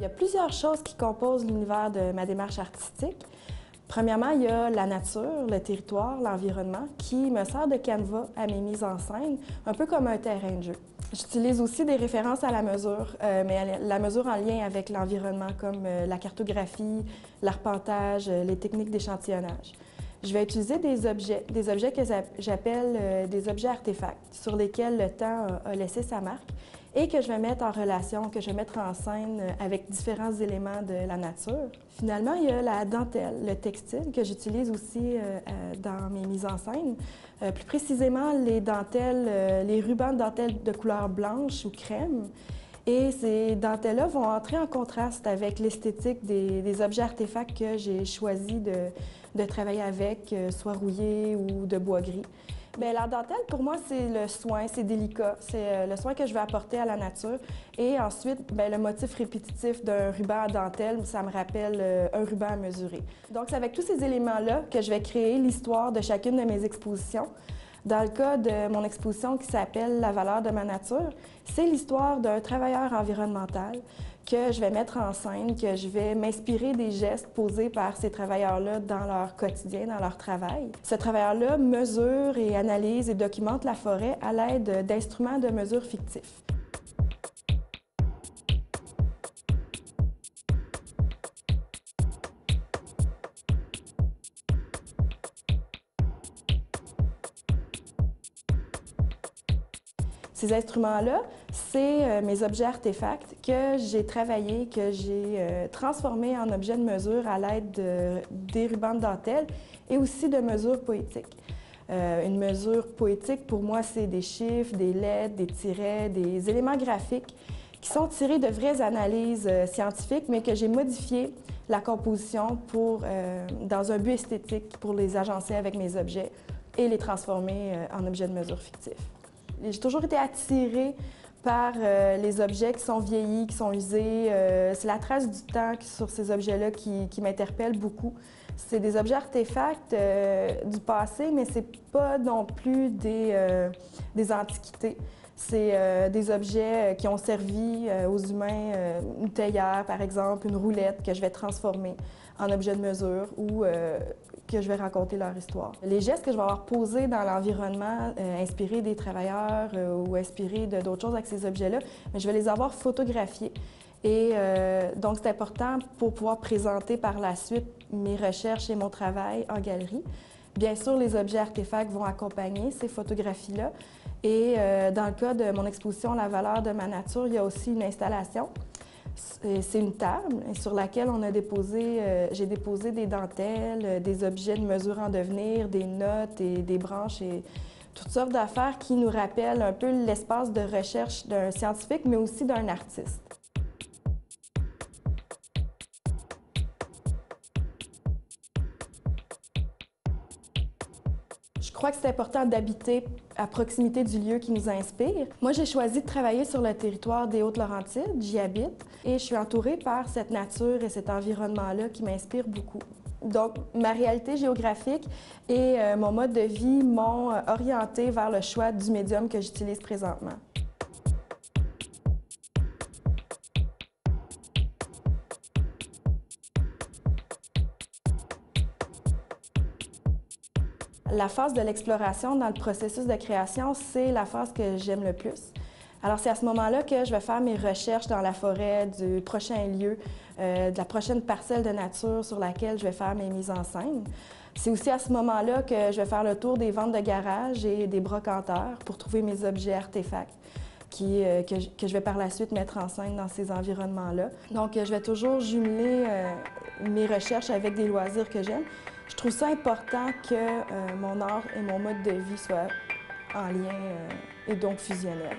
Il y a plusieurs choses qui composent l'univers de ma démarche artistique. Premièrement, il y a la nature, le territoire, l'environnement qui me sert de canevas à mes mises en scène, un peu comme un terrain de jeu. J'utilise aussi des références à la mesure, mais la mesure en lien avec l'environnement, comme la cartographie, l'arpentage, les techniques d'échantillonnage. Je vais utiliser des objets que j'appelle des objets artefacts, sur lesquels le temps a laissé sa marque et que je vais mettre en relation, que je vais mettre en scène avec différents éléments de la nature. Finalement, il y a la dentelle, le textile, que j'utilise aussi dans mes mises en scène. Plus précisément, les dentelles, les rubans de dentelle de couleur blanche ou crème. Et ces dentelles-là vont entrer en contraste avec l'esthétique des objets artefacts que j'ai choisi de travailler avec, soit rouillés ou de bois gris. Bien, la dentelle, pour moi, c'est le soin, c'est délicat. C'est le soin que je vais apporter à la nature. Et ensuite, bien, le motif répétitif d'un ruban à dentelle, ça me rappelle un ruban à mesurer. Donc, c'est avec tous ces éléments-là que je vais créer l'histoire de chacune de mes expositions. Dans le cas de mon exposition qui s'appelle « La valeur de ma nature », c'est l'histoire d'un travailleur environnemental que je vais mettre en scène, que je vais m'inspirer des gestes posés par ces travailleurs-là dans leur quotidien, dans leur travail. Ce travailleur-là mesure et analyse et documente la forêt à l'aide d'instruments de mesure fictifs. Ces instruments-là, c'est mes objets artefacts que j'ai travaillés, que j'ai transformés en objets de mesure à l'aide des rubans de dentelle et aussi de mesures poétiques. Une mesure poétique, pour moi, c'est des chiffres, des lettres, des tirets, des éléments graphiques qui sont tirés de vraies analyses scientifiques, mais que j'ai modifié la composition dans un but esthétique pour les agencer avec mes objets et les transformer en objets de mesure fictifs. J'ai toujours été attirée par les objets qui sont vieillis, qui sont usés. C'est la trace du temps sur ces objets-là qui m'interpelle beaucoup. C'est des objets artefacts du passé, mais c'est pas non plus des antiquités. C'est des objets qui ont servi aux humains, une théière par exemple, une roulette que je vais transformer en objet de mesure ou que je vais raconter leur histoire. Les gestes que je vais avoir posés dans l'environnement, inspirés des travailleurs ou inspirés d'autres choses avec ces objets-là, je vais les avoir photographiés. Et donc, c'est important pour pouvoir présenter par la suite mes recherches et mon travail en galerie. Bien sûr, les objets artefacts vont accompagner ces photographies-là. Et dans le cas de mon exposition « La valeur de ma nature », il y a aussi une installation. C'est une table sur laquelle j'ai déposé des dentelles, des objets de mesure en devenir, des notes et des branches et toutes sortes d'affaires qui nous rappellent un peu l'espace de recherche d'un scientifique, mais aussi d'un artiste. Je crois que c'est important d'habiter à proximité du lieu qui nous inspire. Moi, j'ai choisi de travailler sur le territoire des Hautes-Laurentides, j'y habite, et je suis entourée par cette nature et cet environnement-là qui m'inspire beaucoup. Donc, ma réalité géographique et mon mode de vie m'ont orientée vers le choix du médium que j'utilise présentement. La phase de l'exploration dans le processus de création, c'est la phase que j'aime le plus. Alors, c'est à ce moment-là que je vais faire mes recherches dans la forêt du prochain lieu, de la prochaine parcelle de nature sur laquelle je vais faire mes mises en scène. C'est aussi à ce moment-là que je vais faire le tour des ventes de garage et des brocanteurs pour trouver mes objets artefacts que je vais par la suite mettre en scène dans ces environnements-là. Donc, je vais toujours jumeler mes recherches avec des loisirs que j'aime. Je trouve ça important que mon art et mon mode de vie soient en lien et donc fusionnels.